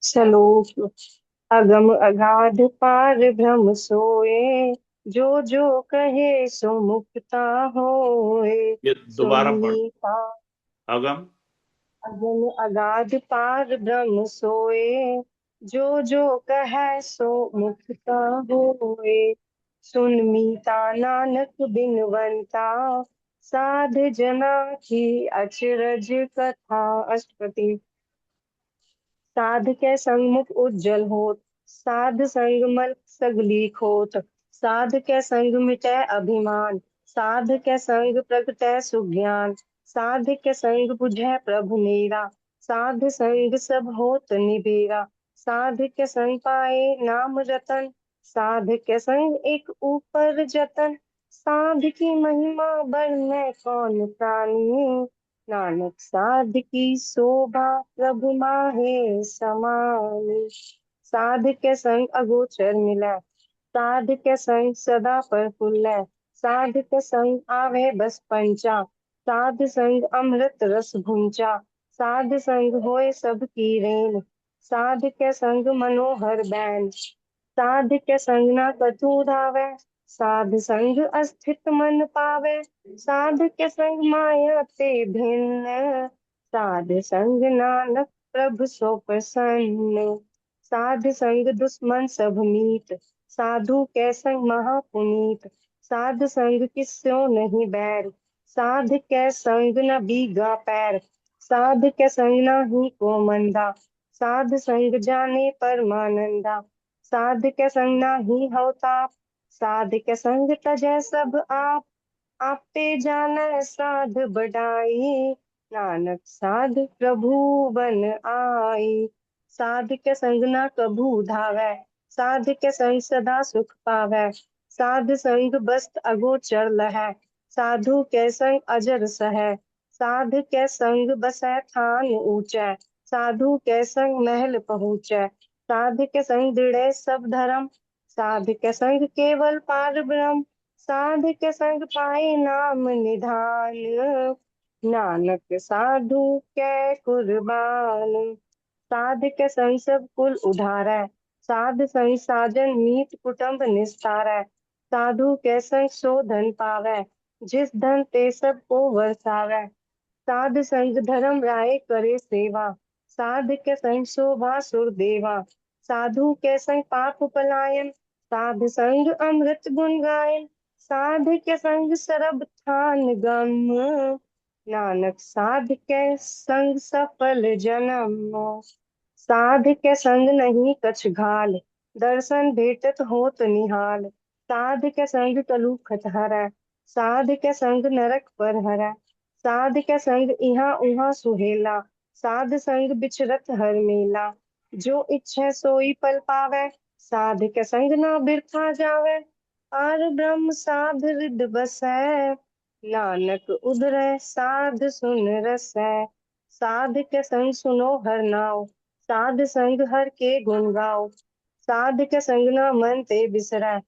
श्लोक। अगम अगाध पार ब्रह्म सोए, जो जो कहे सो मुक्ता होए। ये दोबारा पढ़। सुनमीता। अगम। अगम अगाध पार ब्रह्म सोए, जो जो कहे सो मुक्ता होए। सुन मीता नानक बिनवंता, साध जना की अचरज कथा। अष्टपदी। साध के संग मुख उज्जवल होत, साध संग मल सगली खोत। साध के संग मिटै अभिमान, साध के संग प्रगटै सुज्ञान। साध के संग बुझै प्रभु मीरा, साध संग सब होत निबेरा। साध के संग पाए नाम रतन, साध के संग एक ऊपर जतन। साध की महिमा बरनै कौन प्राणी, नानक साध की शोभा प्रभु माहे समानी। साध के संग अगोचर मिलै, साध के संग सदा प्रफुल्लै। साध के संग आवे बस पंचा, साध संग अमृत रस भुंचा। साध संग होए सब की रेन, साध के संग मनोहर बैन। साध के संग ना कछु धावै, साध संग अस्थित मन पावै। साध के संग माया ते भिन्न, साध संग नानक प्रभु सो प्रसन्न। साध संग दुश्मन सब मीत, साधु के संग महापुनीत। साध संग किस्यो नहीं बैर, साध के संग न बीगा पैर। साध के संग नाही को मंदा, साध संग जाने परमानंदा। साध के संग नाही हो ताप, साध के संग तजै सब आप। आपे जानै साध बढ़ाई, नानक साध प्रभु बन आई। साध के संग ना कभू धावै, साध के संग सदा सुख पावै। साध संग बस्त अगोचर लहै, साधु के संग अजर सहै। साध के संग बसै थान ऊंचै, साधु के संग महल पहुँचै। साध के संग दृढ़ै सब धर्म, साध के संग केवल पार ब्रह्म। साध के संग पाए नाम निधान, नानक साधु कै कुर्बान। साध के संग सब कुल उधारै, साध संग साजन मीत कुटुंब निस्तारै। साधु के संग सो धन पावै, जिस धन ते सब को वरसावै। साध संग धर्म राय करे सेवा, साध के संग शोभा सुर देवा। साधु के संग पाप पलायन, साध संग अमृत गुण गायन। साध के संग सरब ठान गम, नानक साध के संग सफल जन्म। साध के संग नहीं कछ घाल, दर्शन भेटत होत निहाल। साध के संग कलुखत हरै, साध के संग नरक पर हरै। साध के संग इहाँ उहाँ सुहेला, साध संग बिचरत हर मेला। जो इच्छै सोई पल पावै, साध के संग ना बिरथा जावै। पार ब्रह्म साध रिद बसै, नानक उधरै साध सुन रसै। साध के संग सुनो हर नाम, साध संग हर के गुण गाओ। साध के संग न मन ते बिसरै,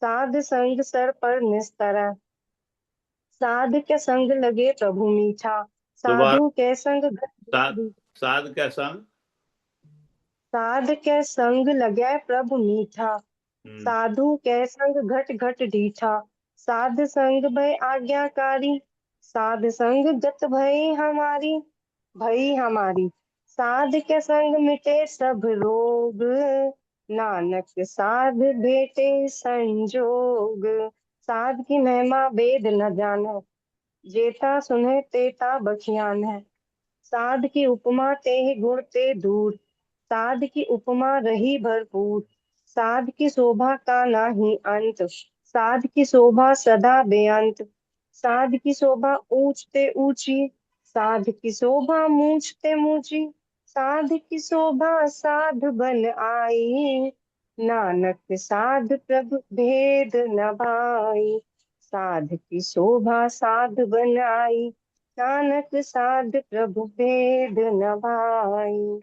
साध संग सर पर निस्तरै। साध के संग लगे प्रभु मीठा, दोबारा। साधु के संग साध। साध का संग। साध के संग लगे प्रभु मीठा, हम्म। साधु के संग घट घट ढीठा। साध संग भय आज्ञाकारी, साध संग गत भई हमारी। साध के संग मिटे सब रोग, नानक साध भेटे संजोग। साध की महिमा वेद न जाने, जेता सुने तेता बखियान है। साध की उपमा ते गुण ते दूर, साध की उपमा रही भरपूर। साध की शोभा का नाही अंत, साध की शोभा सदा बेअंत। साध की शोभा ऊंचते ऊंची, साध की शोभा मूंछते मूंची। साध की शोभा साध बन आई, नानक साध प्रभु भेद न भाई। साध की शोभा साध बन आई, नानक साध प्रभु भेद न भाई।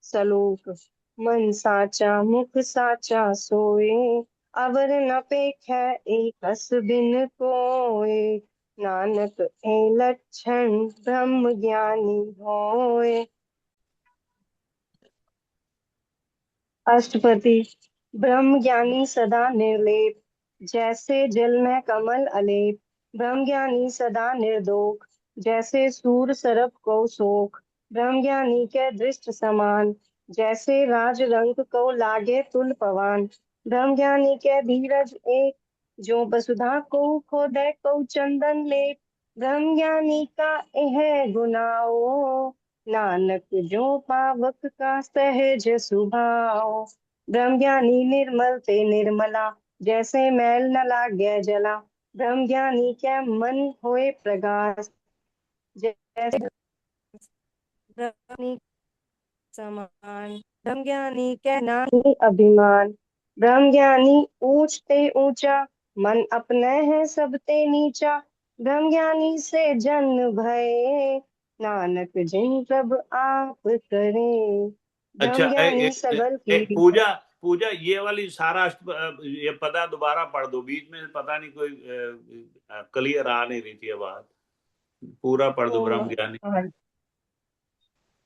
सलोक। मन साचा मुख साचा सोए, अवर न पेखै एकस बिन कोय। नानक ए लक्षण ब्रह्म ज्ञानी होय। अष्टपदी। ब्रह्म ज्ञानी सदा निर्लेप, जैसे जल में कमल अलेप। ब्रह्म ज्ञानी सदा निर्दोष, जैसे सूर सरप को सोख। ब्रह्म ज्ञानी के दृष्ट समान, जैसे राज रंग को लागे तुल पवान। ब्रह्म ज्ञानी के धीरज एक, जो वसुधा को खोदे को चंदन लेप। ब्रह्म ज्ञानी का यह गुनाओ, नानक जो पावक का सहज स्वभाव। ब्रह्म ज्ञानी निर्मल ते निर्मला, जैसे मैल न लागे जला। ब्रह्म ज्ञानी के मन होए प्रगास, जैसे ब्रह्मज्ञानी समान। ब्रह्म ज्ञानी के नाही अभिमान, ब्रह्म ज्ञानी ऊंच ते ऊंचा, मन अपने है सब ते नीचा। ब्रह्म ज्ञानी से जन्म भय, नानक जिन प्रभ आप करे। अच्छा, ब्रह्म ज्ञानी सगल की पूजा पूजा ये वाली सारा ये पदा दोबारा पढ़ दो, बीच में पता नहीं कोई क्लियर आ नहीं रही थी आवाज। पूरा पढ़ दो, ब्रह्म ज्ञानी।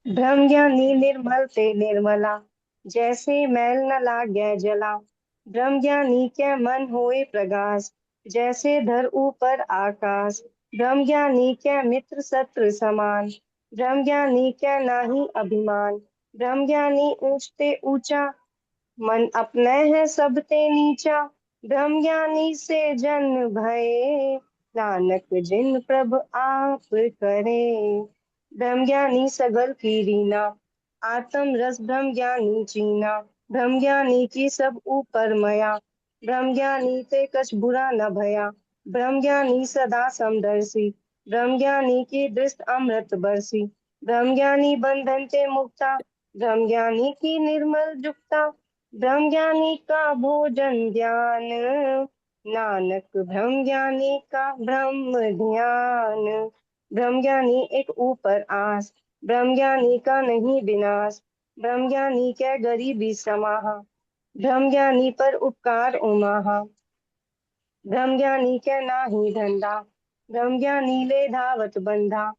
ब्रह्म ज्ञानी निर्मल ते निर्मला, जैसे मैल न लागे जला। ब्रह्म ज्ञानी के मन होए प्रगास, जैसे धर ऊपर आकाश। ब्रह्म ज्ञानी के मित्र शत्रु समान, ब्रह्म ज्ञानी के नाही अभिमान। ब्रह्म ज्ञानी ऊंचते ऊंचा, मन अपने है सब ते नीचा। ब्रह्म ज्ञानी से जन्म भये, नानक जिन प्रभ आप करे। ब्रह्म ज्ञानी सगल की रीना, आत्म रस ब्रह्म ज्ञानी चीना। ब्रह्म ज्ञानी की सब ऊपर मया, ब्रह्म ज्ञानी ते कछ बुरा न भया। ब्रह्म ज्ञानी सदा समदर्शी, ब्रह्म ज्ञानी की दृष्ट अमृत बरसी। ब्रह्म ज्ञानी बंधन ते मुक्ता, ब्रह्म ज्ञानी की निर्मल जुक्ता। ब्रह्म ज्ञानी का भोजन ज्ञान, नानक ब्रह्म ज्ञानी का ब्रह्म ध्यान। ब्रह्म ज्ञानी एक ऊपर आस, ब्रह्म ज्ञानी का नहीं विनाश। ब्रह्म ज्ञानी के गरीबी समाहा, ब्रह्म ज्ञानी पर उपकार उमाहा। ब्रह्म ज्ञानी के नाही धंधा, ब्रह्म ज्ञानी ले धावत बंधा।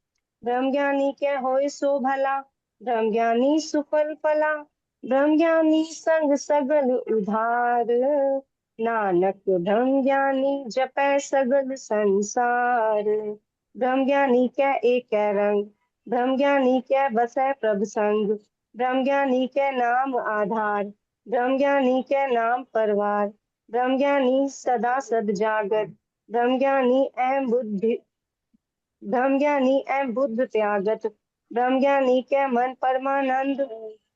ब्रह्म ज्ञानी के होय सो भला, ब्रह्म ज्ञानी सुफल फला। ब्रह्म ज्ञानी संग सगल उधार, नानक ब्रह्म ज्ञानी जपै सगल संसार। ब्रह्म ज्ञानी के एक रंग, ब्रह्म ज्ञानी के बसै प्रभ संग। ब्रह्म ज्ञानी के नाम आधार, ब्रह्म ज्ञानी के नाम परवार। ब्रह्म ज्ञानी सदा सद जागत, ब्रह्म ज्ञानी एवं बुद्धि, ब्रह्म ज्ञानी एवं बुद्ध त्यागत। ब्रह्म ज्ञानी के मन परमानंद,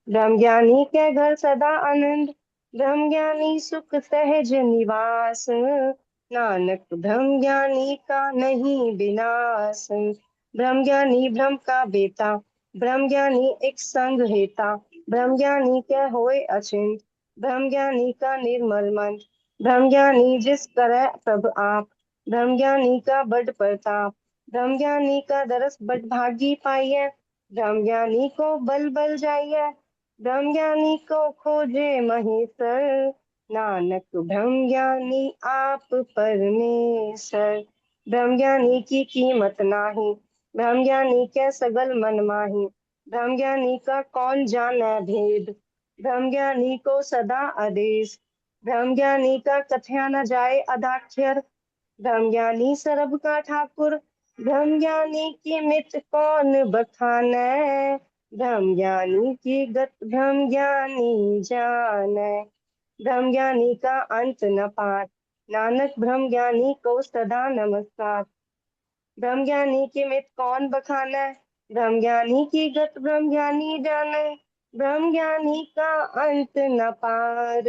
ब्रह्म ज्ञानी के घर सदा आनंद। ब्रह्म ज्ञानी सुख सहज निवास, नानक ब्रह्म ज्ञानी का नहीं विनाश। ब्रह्म ज्ञानी ब्रह्म का बेटा, ब्रह्म ज्ञानी एक संग हेता। ब्रह्म ज्ञानी के होए अचिंत, ब्रह्म ज्ञानी का निर्मल मन। ब्रह्म ज्ञानी जिस करे प्रभ आप, ब्रह्म ज्ञानी का बड़ प्रताप। ब्रह्म ज्ञानी का दरस बड़ भागी पाइय, ब्रह्म ज्ञानी को बल बल जाइय। ब्रह्म ज्ञानी को खोजे महेश्वर, नानक ब्रह्म ज्ञानी आप परमेश्वर। ब्रह्म ज्ञानी की कीमत नाही, ब्रह्म ज्ञानी के सगल मन माही। ब्रह्म ज्ञानी का कौन जाने भेद, ब्रह्म ज्ञानी को सदा आदेश। ब्रह्म ज्ञानी का कथया न जाए अदाक्षर, ब्रह्म ज्ञानी सरब का ठाकुर। ब्रह्म ज्ञानी की मित कौन बखाने, ब्रह्म ज्ञानी की गत ब्रह्म ज्ञानी जाने। ब्रह्म ज्ञानी का अंत न पार, नानक ब्रह्म ज्ञानी को सदा नमस्कार। ब्रह्म ज्ञानी की मित कौन बखाने, ब्रह्म ज्ञानी की गत ब्रह्म ज्ञानी जाने। ब्रह्म ज्ञानी का अंत न पार,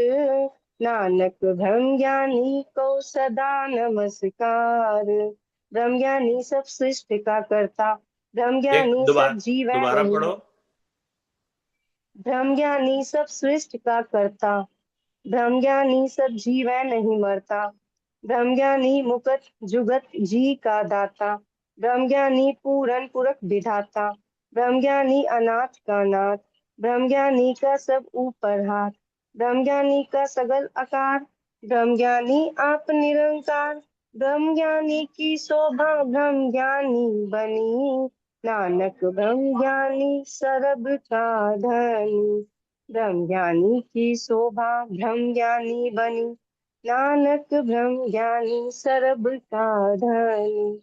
नानक ब्रह्म ज्ञानी को सदा नमस्कार। ब्रह्म ज्ञानी सब सृष्टि का करता, ब्रह्म एक ज्ञानी दोबारा सब जीव दोबारा नहीं। पढ़ो। ब्रह्म ज्ञानी सब सृष्टि का करता, ब्रह्म ज्ञानी सब जीवै नहीं मरता। ब्रह्म ज्ञानी मुकट जुगत जी का दाता, ब्रह्म ज्ञानी पूरन पुरख विधाता। ब्रह्म ज्ञानी अनाथ का नाथ, ब्रह्म ज्ञानी का सब ऊपर हाथ। ब्रह्म ज्ञानी का सगल आकार, ब्रह्म ज्ञानी आप निरंकार। ब्रह्म ज्ञानी की शोभा ब्रह्म ज्ञानी बनी, नानक ब्रह्म ज्ञानी सरब का धनी। ब्रह्म ज्ञानी की शोभा ब्रह्म ज्ञानी बनी, नानक ब्रह्म ज्ञानी सरब का धनी।